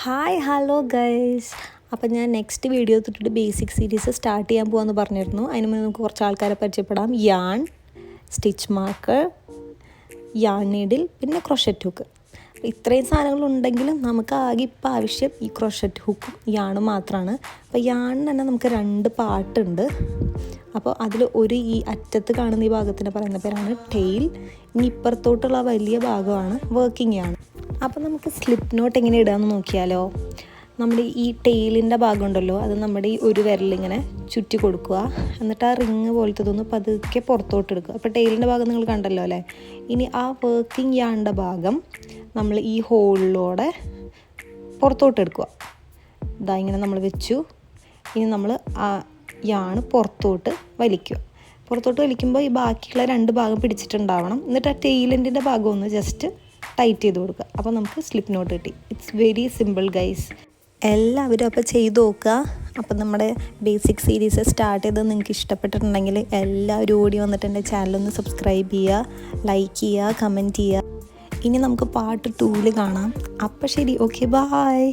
Hi hello guys. അപ്പം ഞാൻ next video തൊട്ടിട്ട് ബേസിക് സീരീസ് സ്റ്റാർട്ട് ചെയ്യാൻ പോകാമെന്ന് പറഞ്ഞിരുന്നു. അതിന് മുന്നേ നമുക്ക് കുറച്ച് ആൾക്കാരെ പരിചയപ്പെടാം. Yarn, stitch marker, yarn needle, പിന്നെ ക്രോഷറ്റ് ഹുക്ക്. ഇത്രയും സാധനങ്ങളുണ്ടെങ്കിലും നമുക്ക് ആകെ ഇപ്പം ആവശ്യം ഈ ക്രോഷറ്റ് ഹുക്കും യാണും മാത്രമാണ്. അപ്പോൾ യാണിന് തന്നെ നമുക്ക് 2 പാർട്ടുണ്ട്. അപ്പോൾ അതിൽ ഈ അറ്റത്ത് കാണുന്ന ഈ ഭാഗത്തിന് പറയുന്ന പേരാണ് ടെയിൽ. ഇനി ഇപ്പുറത്തോട്ടുള്ള വലിയ ഭാഗമാണ് വർക്കിംഗ് യാൺ. അപ്പോൾ നമുക്ക് സ്ലിപ്പ് നോട്ട് എങ്ങനെ ഇടാമെന്ന് നോക്കിയാലോ. നമ്മുടെ ഈ ടെയിലിൻ്റെ ഭാഗം ഉണ്ടല്ലോ, അത് നമ്മുടെ ഈ ഒരു വിരലിങ്ങനെ ചുറ്റി കൊടുക്കുക. എന്നിട്ട് ആ റിങ് പോലത്തതൊന്ന് പതുക്കെ പുറത്തോട്ട് എടുക്കുക. അപ്പോൾ ടെയിലിൻ്റെ ഭാഗം നിങ്ങൾ കണ്ടല്ലോ അല്ലേ. ഇനി ആ വർക്കിംഗ് യാണിൻ്റെ ഭാഗം നമ്മൾ ഈ ഹോളിലൂടെ പുറത്തോട്ട് എടുക്കുക. ഇതാ ഇങ്ങനെ നമ്മൾ വെച്ചു. ഇനി നമ്മൾ ആ യാണ് പുറത്തോട്ട് വലിക്കുക. പുറത്തോട്ട് വലിക്കുമ്പോൾ ഈ ബാക്കിയുള്ള 2 ഭാഗം പിടിച്ചിട്ടുണ്ടാവണം. എന്നിട്ട് ആ ടെയിലിൻ്റെ ഭാഗം ഒന്ന് ജസ്റ്റ് ടൈറ്റ് ചെയ്ത് കൊടുക്കുക. അപ്പോൾ നമുക്ക് സ്ലിപ്പ് നോട്ട് കിട്ടി. It's very simple guys. എല്ലാവരും അപ്പോൾ ചെയ്ത് നോക്കുക. അപ്പം നമ്മുടെ ബേസിക് സീരീസ് സ്റ്റാർട്ട് ചെയ്ത് നിങ്ങൾക്ക് ഇഷ്ടപ്പെട്ടിട്ടുണ്ടെങ്കിൽ എല്ലാവരും ഓടി വന്നിട്ട് എൻ്റെ ചാനലൊന്ന് സബ്സ്ക്രൈബ് ചെയ്യുക, ലൈക്ക് ചെയ്യുക, കമൻറ്റ് ചെയ്യുക. ഇനി നമുക്ക് പാർട്ട് 2 കാണാം. അപ്പോൾ ശരി, ഓക്കെ, ബായ്.